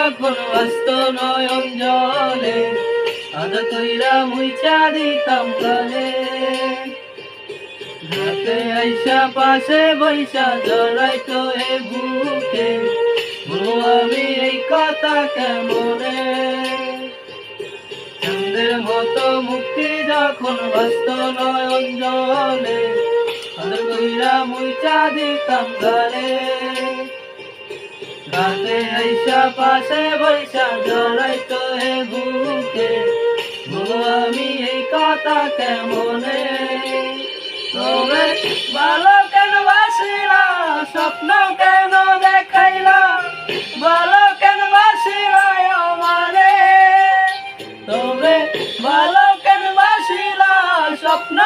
যখন ব্যস্ত নয়ন জলে আদর কইরা মুইচা দিতাম গালে রাতে আইসা পাশে বৈশা জড়াইতো এ বুকে বলবো আমি এই কথা কেমনে চাঁদের মতো মুক্তি যখন ব্যস্ত নয়ন জলে আদর কইরা মুইচা দিতাম গালে রাতে আইসা পাশে বৈশা জড়াইতো এ বুকে বলবো আমি এই কথা কেমনে তবে ভালো কেন বাসিলা স্বপ্ন কেন দেখাইলা ভালো কেন বাসিলা আমারে তবে ভালো কেন বাসিলা স্বপ্ন